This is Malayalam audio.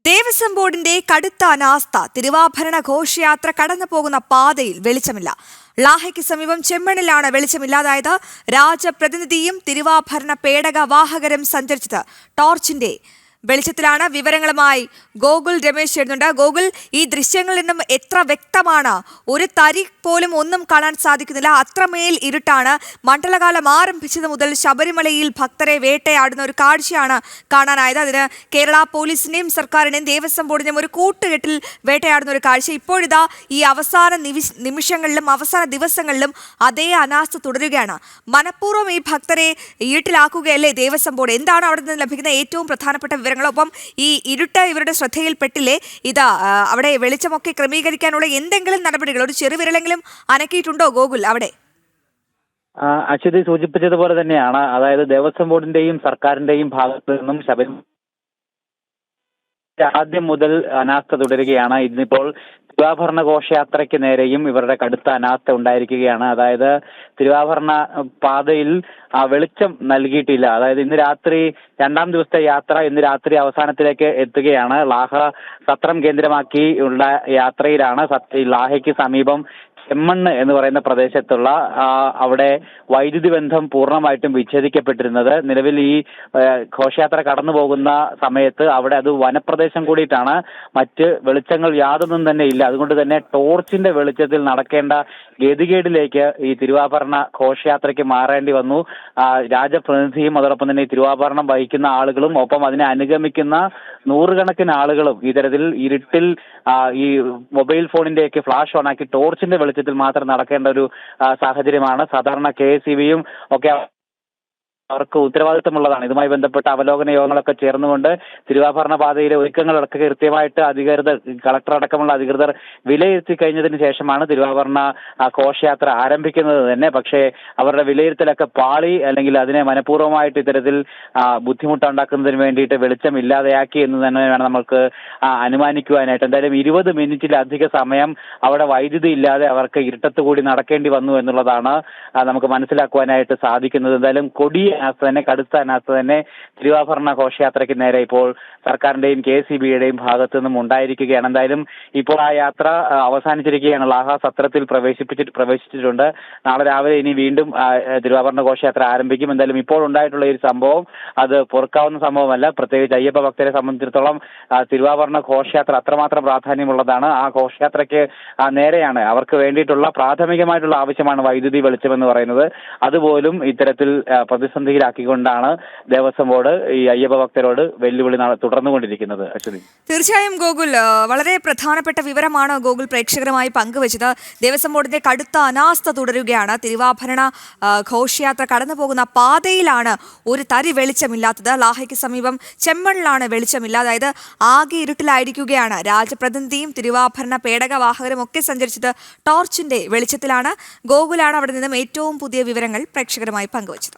ദേവസ്വം ബോർഡിന്റെ കടുത്ത അനാസ്ഥ. തിരുവാഭരണ ഘോഷയാത്ര കടന്നു പോകുന്ന പാതയിൽ വെളിച്ചമില്ല. ലാഹയ്ക്ക് സമീപം ചെമ്മണിലാണ് വെളിച്ചമില്ലാതായത്. രാജപ്രതിനിധിയും തിരുവാഭരണ പേടക വാഹകരും സഞ്ചരിച്ചത് ടോർച്ചിന്റെ വെളിച്ചത്തിലാണ്. വിവരങ്ങളുമായി ഗോകുൽ രമേശ് ചേരുന്നുണ്ട്. ഗോകുൽ, ഈ ദൃശ്യങ്ങളിൽ നിന്നും എത്ര വ്യക്തമാണ്? ഒരു തരി പോലും ഒന്നും കാണാൻ സാധിക്കുന്നില്ല, അത്രമേൽ ഇരുട്ടാണ്. മണ്ഡലകാലം ആരംഭിച്ചത് മുതൽ ശബരിമലയിൽ ഭക്തരെ വേട്ടയാടുന്ന ഒരു കാഴ്ചയാണ് കാണാനായത്. അതിന് കേരള പോലീസിന്റെയും സർക്കാരിന്റെയും ദേവസ്വം ബോർഡിന്റെയും ഒരു കൂട്ടുകെട്ടിൽ വേട്ടയാടുന്ന ഒരു കാഴ്ച. ഇപ്പോഴിതാ ഈ അവസാന നിമിഷങ്ങളിലും അവസാന ദിവസങ്ങളിലും അതേ അനാസ്ഥ തുടരുകയാണ്. മനഃപൂർവ്വം ഈ ഭക്തരെ ഇരുട്ടിലാക്കുകയല്ലേ ദേവസ്വം ബോർഡ്? എന്താണ് അവിടെ നിന്ന് ലഭിക്കുന്ന ഏറ്റവും പ്രധാനപ്പെട്ട വിവരങ്ങളൊപ്പം ഈ ഇരുട്ട് ഇവരുടെ ശ്രദ്ധയിൽപ്പെട്ടില്ലേ? അവിടെ വെളിച്ചമൊക്കെ ക്രമീകരിക്കാനുള്ള എന്തെങ്കിലും നടപടികൾ, ഒരു ചെറുവിരലെങ്കിലും അനക്കിയിട്ടുണ്ടോ ഗോകുൽ അവിടെ? അശ്വതി സൂചിപ്പിച്ചതുപോലെ തന്നെയാണ്. അതായത് ദേവസ്വം ബോർഡിന്റെയും സർക്കാരിന്റെയും ഭാഗത്തു നിന്നും ശബരിമല ആദ്യം മുതൽ അനാസ്ഥ തുടരുകയാണ്. ഇന്നിപ്പോൾ തിരുവാഭരണ ഘോഷയാത്രയ്ക്ക് നേരെയും ഇവരുടെ കടുത്ത അനാസ്ഥ ഉണ്ടായിരിക്കുകയാണ്. അതായത് തിരുവാഭരണ പാതയിൽ വെളിച്ചം നൽകിയിട്ടില്ല. അതായത് ഇന്ന് രാത്രി രണ്ടാം ദിവസത്തെ യാത്ര ഇന്ന് രാത്രി അവസാനത്തിലേക്ക് എത്തുകയാണ്. ലാഹ സത്രം കേന്ദ്രമാക്കി ഉള്ള യാത്രയിലാണ്. ലാഹയ്ക്ക് സമീപം ചെമ്മണ്ണ് എന്ന് പറയുന്ന പ്രദേശത്തുള്ള അവിടെ വൈദ്യുതി ബന്ധം പൂർണ്ണമായിട്ടും വിച്ഛേദിക്കപ്പെട്ടിരുന്നത്. നിലവിൽ ഈ ഘോഷയാത്ര കടന്നു പോകുന്ന സമയത്ത് അവിടെ അത് വനപ്രദേശം കൂടിയിട്ടാണ്. മറ്റ് വെളിച്ചങ്ങൾ യാതൊന്നും തന്നെ ഇല്ല. അതുകൊണ്ട് തന്നെ ടോർച്ചിന്റെ വെളിച്ചത്തിൽ നടക്കേണ്ട ഗതികേടിലേക്ക് ഈ തിരുവാഭരണ ഘോഷയാത്രയ്ക്ക് മാറേണ്ടി വന്നു. രാജപ്രതിനിധിയും അതോടൊപ്പം തന്നെ ഈ തിരുവാഭരണം വഹിക്കുന്ന ആളുകളും ഒപ്പം അതിനെ അനുഗമിക്കുന്ന നൂറുകണക്കിന് ആളുകളും ഇത്തരത്തിൽ ഇരുട്ടിൽ ഈ മൊബൈൽ ഫോണിന്റെയൊക്കെ ഫ്ലാഷ് ഓണാക്കി ടോർച്ചിന്റെ വെളിച്ചത്തിൽ മാത്രം നടക്കേണ്ട ഒരു സാഹചര്യമാണ്. സാധാരണ KSEBയും ഒക്കെ അവർക്ക് ഉത്തരവാദിത്തമുള്ളതാണ്. ഇതുമായി ബന്ധപ്പെട്ട അവലോകന യോഗങ്ങളൊക്കെ ചേർന്നുകൊണ്ട് തിരുവാഭരണ പാതയിലെ ഒരുക്കങ്ങളൊക്കെ കൃത്യമായിട്ട് അധികൃതർ, കളക്ടർ അടക്കമുള്ള അധികൃതർ വിലയിരുത്തി കഴിഞ്ഞതിന് ശേഷമാണ് തിരുവാഭരണ ഘോഷയാത്ര ആരംഭിക്കുന്നത് തന്നെ. പക്ഷേ അവരുടെ വിലയിരുത്തലൊക്കെ പാളി, അല്ലെങ്കിൽ അതിനെ മനഃപൂർവ്വമായിട്ട് ഇത്തരത്തിൽ ബുദ്ധിമുട്ടുണ്ടാക്കുന്നതിന് വേണ്ടിയിട്ട് വെളിച്ചം ഇല്ലാതെയാക്കി എന്ന് തന്നെ വേണം നമുക്ക് അനുമാനിക്കുവാനായിട്ട്. എന്തായാലും 20 മിനിറ്റിലധിക സമയം അവിടെ വൈദ്യുതി ഇല്ലാതെ അവർക്ക് ഇരുട്ടത്ത് കൂടി നടക്കേണ്ടി വന്നു എന്നുള്ളതാണ് നമുക്ക് മനസ്സിലാക്കുവാനായിട്ട് സാധിക്കുന്നത്. എന്തായാലും കൊടിയ അനാസ്ഥ തന്നെ, കടുത്ത അനാസ്ഥ തന്നെ തിരുവാഭരണ ഘോഷയാത്രയ്ക്ക് നേരെ ഇപ്പോൾ സർക്കാരിന്റെയും KSEBയുടെയും ഭാഗത്തു നിന്നും ഉണ്ടായിരിക്കുകയാണ്. എന്തായാലും ഇപ്പോൾ ആ യാത്ര അവസാനിച്ചിരിക്കുകയാണ്. ലാഹ സത്രത്തിൽ പ്രവേശിച്ചിട്ടുണ്ട്. നാളെ രാവിലെ ഇനി വീണ്ടും തിരുവാഭരണ ഘോഷയാത്ര ആരംഭിക്കും. എന്തായാലും ഇപ്പോൾ ഉണ്ടായിട്ടുള്ള ഈ സംഭവം അത് പൊറുക്കാവുന്ന സംഭവമല്ല. പ്രത്യേകിച്ച് അയ്യപ്പ ഭക്തരെ സംബന്ധിച്ചിടത്തോളം തിരുവാഭരണ ഘോഷയാത്ര അത്രമാത്രം പ്രാധാന്യമുള്ളതാണ്. ആ ഘോഷയാത്രയ്ക്ക് നേരെയാണ് അവർക്ക് വേണ്ടിയിട്ടുള്ള പ്രാഥമികമായിട്ടുള്ള ആവശ്യമാണ് വൈദ്യുതി വെളിച്ചം എന്ന് പറയുന്നത്. അതുപോലും ഇത്തരത്തിൽ പ്രതിസന്ധിയിലാക്കിക്കൊണ്ടാണ് ദേവസ്വം ബോർഡ് ഈ അയ്യപ്പ ഭക്തരോട് വെല്ലുവിളി തുടർന്നുകൊണ്ടിരിക്കുന്നത്. അശ്വതി, തീർച്ചയായും ഗോകുൽ, വളരെ പ്രധാനപ്പെട്ട വിവരമാണ് ഗോകുൽ പ്രേക്ഷകരുമായി പങ്കുവച്ചത്. ദേവസ്വം ബോർഡിന്റെ കടുത്ത അനാസ്ഥ തുടരുകയാണ്. തിരുവാഭരണ ഘോഷയാത്ര കടന്നു പോകുന്ന പാതയിലാണ് ഒരു തരി വെളിച്ചമില്ലാത്തത്. ലാഹയ്ക്ക് സമീപം ചെമ്മണിലാണ് വെളിച്ചമില്ല. അതായത് ആകെ ഇരുട്ടിലായിരിക്കുകയാണ്. രാജപ്രതിനിധിയും തിരുവാഭരണ പേടകവാഹകരും ഒക്കെ സഞ്ചരിച്ചത് ടോർച്ചിന്റെ വെളിച്ചത്തിലാണ്. ഗോകുലാണ് അവിടെ നിന്നും ഏറ്റവും പുതിയ വിവരങ്ങൾ പ്രേക്ഷകരുമായി പങ്കുവച്ചത്.